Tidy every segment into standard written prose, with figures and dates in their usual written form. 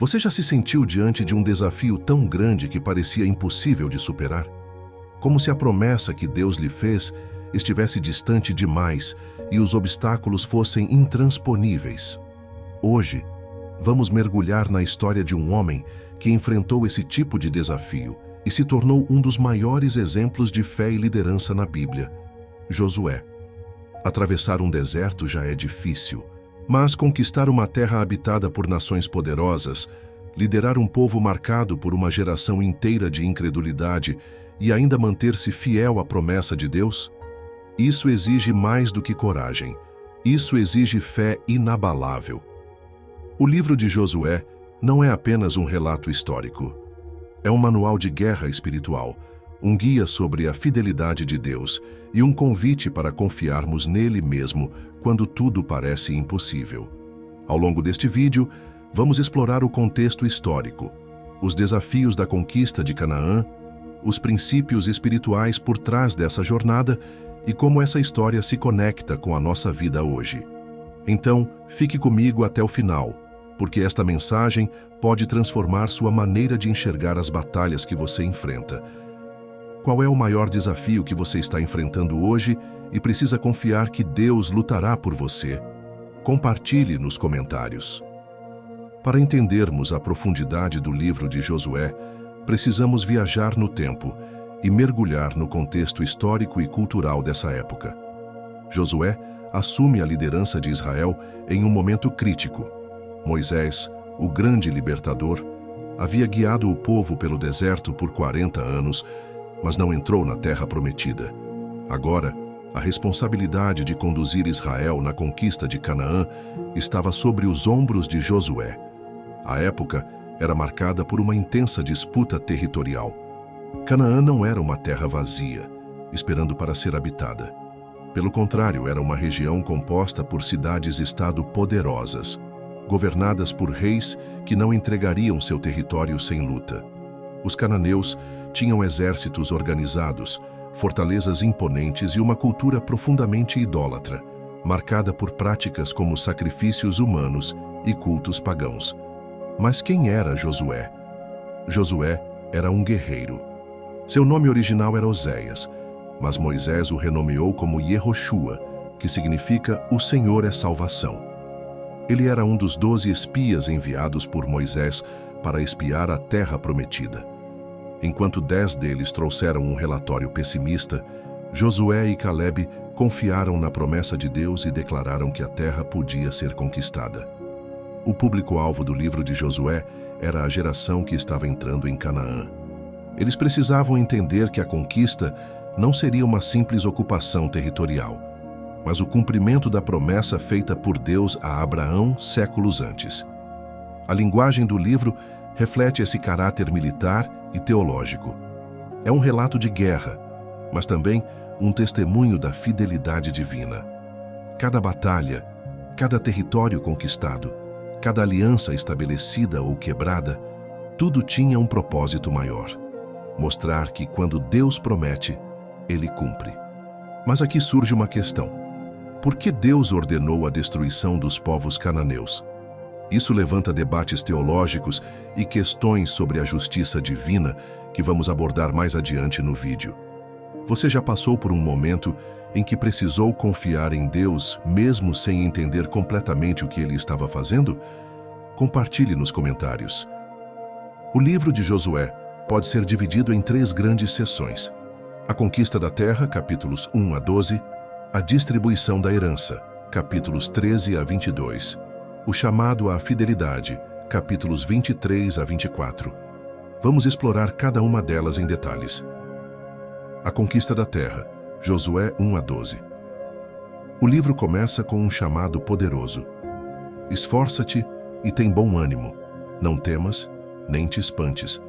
Você já se sentiu diante de um desafio tão grande que parecia impossível de superar? Como se a promessa que Deus lhe fez estivesse distante demais e os obstáculos fossem intransponíveis. Hoje, vamos mergulhar na história de um homem que enfrentou esse tipo de desafio e se tornou um dos maiores exemplos de fé e liderança na Bíblia, Josué. Atravessar um deserto já é difícil, mas conquistar uma terra habitada por nações poderosas, liderar um povo marcado por uma geração inteira de incredulidade e ainda manter-se fiel à promessa de Deus? Isso exige mais do que coragem. Isso exige fé inabalável. O livro de Josué não é apenas um relato histórico. É um manual de guerra espiritual, um guia sobre a fidelidade de Deus e um convite para confiarmos nele mesmo quando tudo parece impossível. Ao longo deste vídeo, vamos explorar o contexto histórico, os desafios da conquista de Canaã, os princípios espirituais por trás dessa jornada e como essa história se conecta com a nossa vida hoje. Então, fique comigo até o final, porque esta mensagem pode transformar sua maneira de enxergar as batalhas que você enfrenta. Qual é o maior desafio que você está enfrentando hoje e precisa confiar que Deus lutará por você? Compartilhe nos comentários. Para entendermos a profundidade do livro de Josué, precisamos viajar no tempo e mergulhar no contexto histórico e cultural dessa época. Josué assume a liderança de Israel em um momento crítico. Moisés, o grande libertador, havia guiado o povo pelo deserto por 40 anos, mas não entrou na terra prometida. Agora, a responsabilidade de conduzir Israel na conquista de Canaã estava sobre os ombros de Josué. A época era marcada por uma intensa disputa territorial. Canaã não era uma terra vazia, esperando para ser habitada. Pelo contrário, era uma região composta por cidades-estado poderosas, governadas por reis que não entregariam seu território sem luta. Os cananeus tinham exércitos organizados, fortalezas imponentes e uma cultura profundamente idólatra, marcada por práticas como sacrifícios humanos e cultos pagãos. Mas quem era Josué? Josué era um guerreiro. Seu nome original era Oséias, mas Moisés o renomeou como Yehoshua, que significa O Senhor é Salvação. Ele era um dos 12 espias enviados por Moisés para espiar a terra prometida. Enquanto 10 deles trouxeram um relatório pessimista, Josué e Calebe confiaram na promessa de Deus e declararam que a terra podia ser conquistada. O público-alvo do livro de Josué era a geração que estava entrando em Canaã. Eles precisavam entender que a conquista não seria uma simples ocupação territorial, mas o cumprimento da promessa feita por Deus a Abraão séculos antes. A linguagem do livro reflete esse caráter militar e teológico. É um relato de guerra, mas também um testemunho da fidelidade divina. Cada batalha, cada território conquistado, cada aliança estabelecida ou quebrada, tudo tinha um propósito maior: mostrar que quando Deus promete, Ele cumpre. Mas aqui surge uma questão: por que Deus ordenou a destruição dos povos cananeus? Isso levanta debates teológicos e questões sobre a justiça divina que vamos abordar mais adiante no vídeo. Você já passou por um momento em que precisou confiar em Deus mesmo sem entender completamente o que Ele estava fazendo? Compartilhe nos comentários. O livro de Josué pode ser dividido em 3 grandes seções: a conquista da terra, capítulos 1 a 12, a distribuição da herança, capítulos 13 a 22, o chamado à fidelidade, capítulos 23 a 24. Vamos explorar cada uma delas em detalhes. A conquista da terra, Josué 1 a 12. O livro começa com um chamado poderoso: esforça-te e tem bom ânimo, não temas, nem te espantes,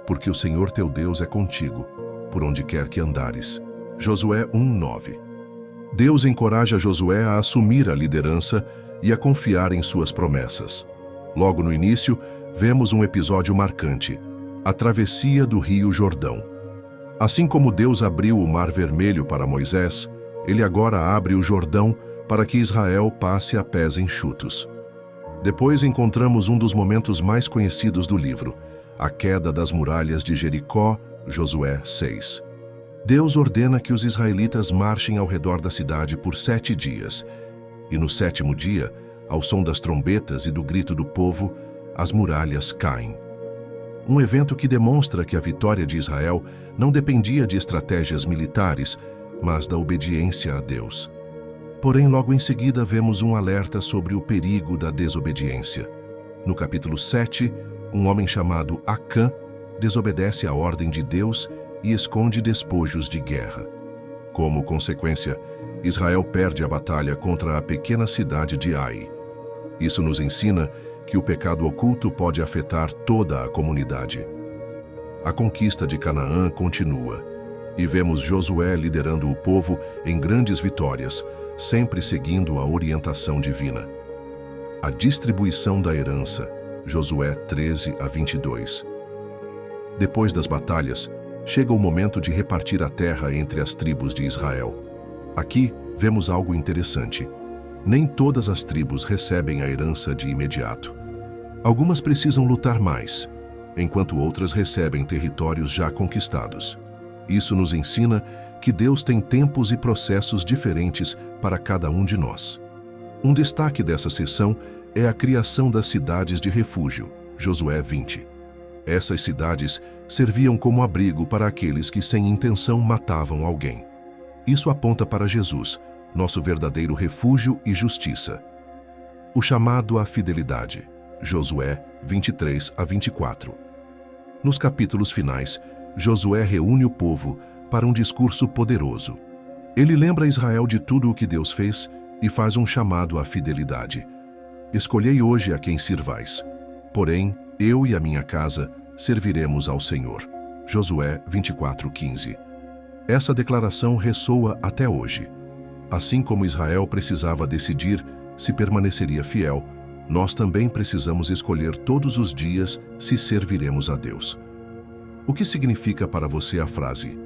porque o Senhor teu Deus é contigo, por onde quer que andares. Josué 1:9. Deus encoraja Josué a assumir a liderança e a confiar em suas promessas. Logo no início, vemos um episódio marcante: a travessia do Rio Jordão. Assim como Deus abriu o Mar Vermelho para Moisés, Ele agora abre o Jordão para que Israel passe a pés enxutos. Depois encontramos um dos momentos mais conhecidos do livro, a queda das muralhas de Jericó, Josué 6. Deus ordena que os israelitas marchem ao redor da cidade por 7 dias, e no 7º dia, ao som das trombetas e do grito do povo, as muralhas caem. Um evento que demonstra que a vitória de Israel não dependia de estratégias militares, mas da obediência a Deus. Porém, logo em seguida, vemos um alerta sobre o perigo da desobediência. No capítulo 7, um homem chamado Acã desobedece à ordem de Deus e esconde despojos de guerra. Como consequência, Israel perde a batalha contra a pequena cidade de Ai. Isso nos ensina que o pecado oculto pode afetar toda a comunidade. A conquista de Canaã continua, e vemos Josué liderando o povo em grandes vitórias, sempre seguindo a orientação divina. A distribuição da herança, Josué 13-22. Depois das batalhas, chega o momento de repartir a terra entre as tribos de Israel. Aqui vemos algo interessante. Nem todas as tribos recebem a herança de imediato. Algumas precisam lutar mais, enquanto outras recebem territórios já conquistados. Isso nos ensina que Deus tem tempos e processos diferentes para cada um de nós. Um destaque dessa seção é a criação das cidades de refúgio, Josué 20. Essas cidades serviam como abrigo para aqueles que sem intenção matavam alguém. Isso aponta para Jesus, nosso verdadeiro refúgio e justiça. O chamado à fidelidade, Josué 23-24. Nos capítulos finais, Josué reúne o povo para um discurso poderoso. Ele lembra Israel de tudo o que Deus fez e faz um chamado à fidelidade. Escolhei hoje a quem sirvais. Porém, eu e a minha casa serviremos ao Senhor. Josué 24:15. Essa declaração ressoa até hoje. Assim como Israel precisava decidir se permaneceria fiel, nós também precisamos escolher todos os dias se serviremos a Deus. O que significa para você a frase,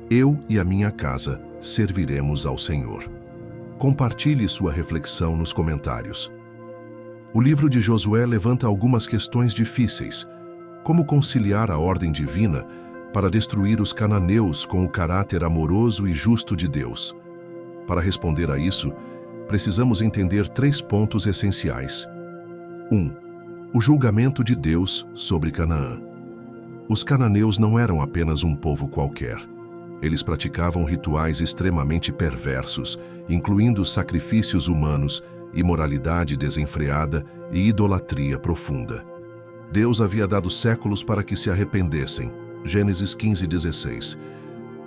eu e a minha casa serviremos ao Senhor? Compartilhe sua reflexão nos comentários. O livro de Josué levanta algumas questões difíceis, como conciliar a ordem divina para destruir os cananeus com o caráter amoroso e justo de Deus. Para responder a isso, precisamos entender 3 pontos essenciais. 1. O julgamento de Deus sobre Canaã. Os cananeus não eram apenas um povo qualquer. Eles praticavam rituais extremamente perversos, incluindo sacrifícios humanos, imoralidade desenfreada e idolatria profunda. Deus havia dado séculos para que se arrependessem, Gênesis 15:16,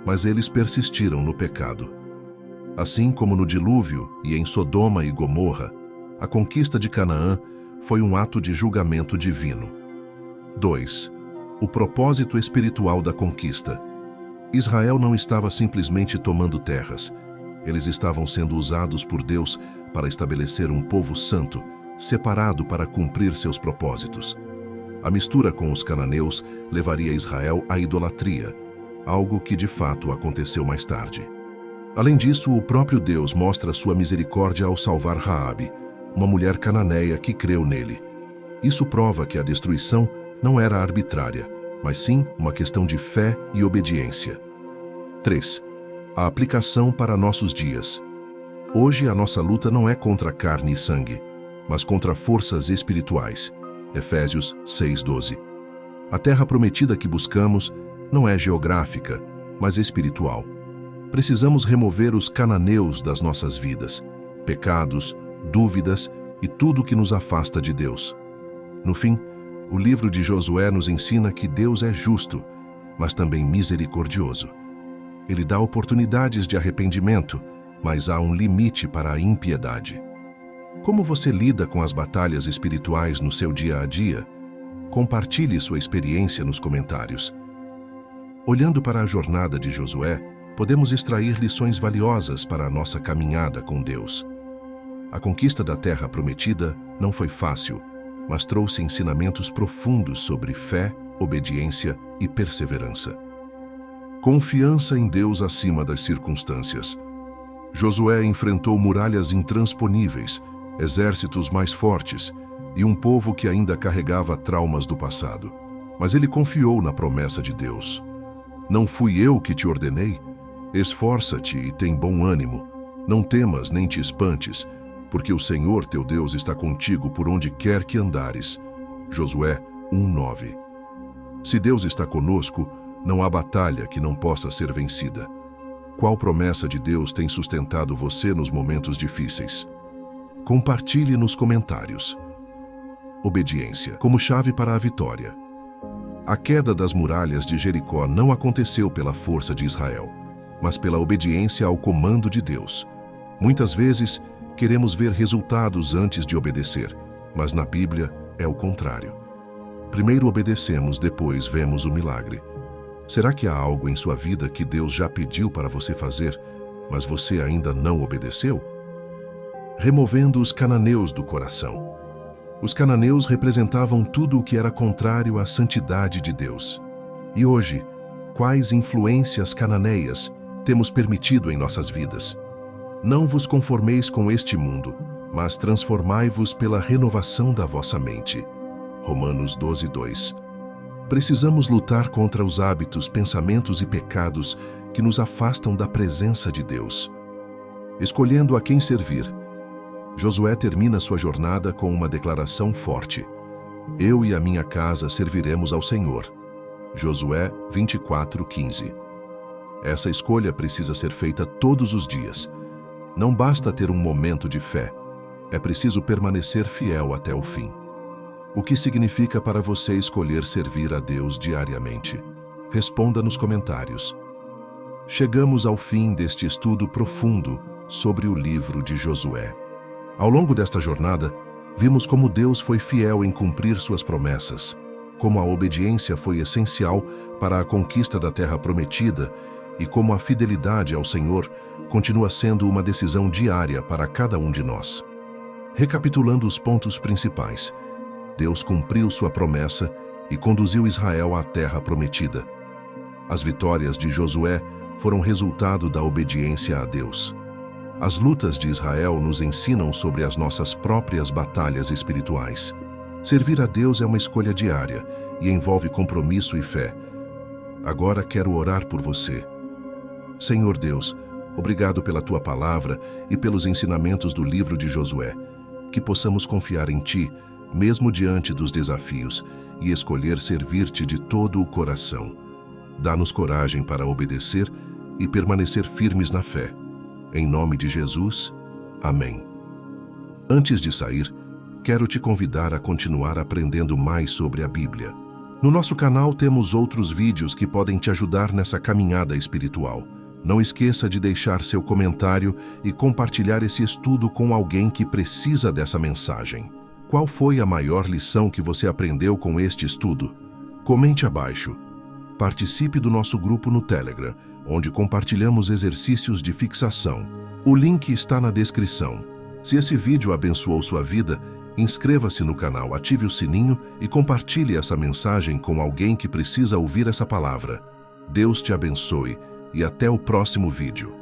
mas eles persistiram no pecado. Assim como no dilúvio e em Sodoma e Gomorra, a conquista de Canaã foi um ato de julgamento divino. 2. O propósito espiritual da conquista. Israel não estava simplesmente tomando terras. Eles estavam sendo usados por Deus para estabelecer um povo santo, separado para cumprir seus propósitos. A mistura com os cananeus levaria Israel à idolatria, algo que de fato aconteceu mais tarde. Além disso, o próprio Deus mostra sua misericórdia ao salvar Raabe, uma mulher cananeia que creu nele. Isso prova que a destruição não era arbitrária, mas sim uma questão de fé e obediência. 3. A aplicação para nossos dias. Hoje a nossa luta não é contra carne e sangue, mas contra forças espirituais. Efésios 6:12. A terra prometida que buscamos não é geográfica, mas espiritual. Precisamos remover os cananeus das nossas vidas, pecados, dúvidas e tudo que nos afasta de Deus. No fim, o livro de Josué nos ensina que Deus é justo, mas também misericordioso. Ele dá oportunidades de arrependimento, mas há um limite para a impiedade. Como você lida com as batalhas espirituais no seu dia a dia? Compartilhe sua experiência nos comentários. Olhando para a jornada de Josué, podemos extrair lições valiosas para a nossa caminhada com Deus. A conquista da terra prometida não foi fácil, mas trouxe ensinamentos profundos sobre fé, obediência e perseverança. Confiança em Deus acima das circunstâncias. Josué enfrentou muralhas intransponíveis, exércitos mais fortes e um povo que ainda carregava traumas do passado. Mas ele confiou na promessa de Deus. Não fui eu que te ordenei? Esforça-te e tem bom ânimo. Não temas nem te espantes, porque o Senhor teu Deus está contigo por onde quer que andares. Josué 1:9. Se Deus está conosco, não há batalha que não possa ser vencida. Qual promessa de Deus tem sustentado você nos momentos difíceis? Compartilhe nos comentários. Obediência como chave para a vitória. A queda das muralhas de Jericó não aconteceu pela força de Israel, mas pela obediência ao comando de Deus. Muitas vezes, queremos ver resultados antes de obedecer, mas na Bíblia é o contrário. Primeiro obedecemos, depois vemos o milagre. Será que há algo em sua vida que Deus já pediu para você fazer, mas você ainda não obedeceu? Removendo os cananeus do coração. Os cananeus representavam tudo o que era contrário à santidade de Deus. E hoje, quais influências cananeias temos permitido em nossas vidas? Não vos conformeis com este mundo, mas transformai-vos pela renovação da vossa mente. Romanos 12:2. Precisamos lutar contra os hábitos, pensamentos e pecados que nos afastam da presença de Deus. Escolhendo a quem servir. Josué termina sua jornada com uma declaração forte. Eu e a minha casa serviremos ao Senhor. Josué 24:15. Essa escolha precisa ser feita todos os dias. Não basta ter um momento de fé. É preciso permanecer fiel até o fim. O que significa para você escolher servir a Deus diariamente? Responda nos comentários. Chegamos ao fim deste estudo profundo sobre o livro de Josué. Ao longo desta jornada, vimos como Deus foi fiel em cumprir suas promessas, como a obediência foi essencial para a conquista da terra prometida e como a fidelidade ao Senhor continua sendo uma decisão diária para cada um de nós. Recapitulando os pontos principais, Deus cumpriu sua promessa e conduziu Israel à terra prometida. As vitórias de Josué foram resultado da obediência a Deus. As lutas de Israel nos ensinam sobre as nossas próprias batalhas espirituais. Servir a Deus é uma escolha diária e envolve compromisso e fé. Agora quero orar por você. Senhor Deus, obrigado pela Tua palavra e pelos ensinamentos do livro de Josué. Que possamos confiar em Ti, mesmo diante dos desafios, e escolher servir-Te de todo o coração. Dá-nos coragem para obedecer e permanecer firmes na fé. Em nome de Jesus, amém. Antes de sair, quero te convidar a continuar aprendendo mais sobre a Bíblia. No nosso canal temos outros vídeos que podem te ajudar nessa caminhada espiritual. Não esqueça de deixar seu comentário e compartilhar esse estudo com alguém que precisa dessa mensagem. Qual foi a maior lição que você aprendeu com este estudo? Comente abaixo. Participe do nosso grupo no Telegram, onde compartilhamos exercícios de fixação. O link está na descrição. Se esse vídeo abençoou sua vida, inscreva-se no canal, ative o sininho e compartilhe essa mensagem com alguém que precisa ouvir essa palavra. Deus te abençoe e até o próximo vídeo.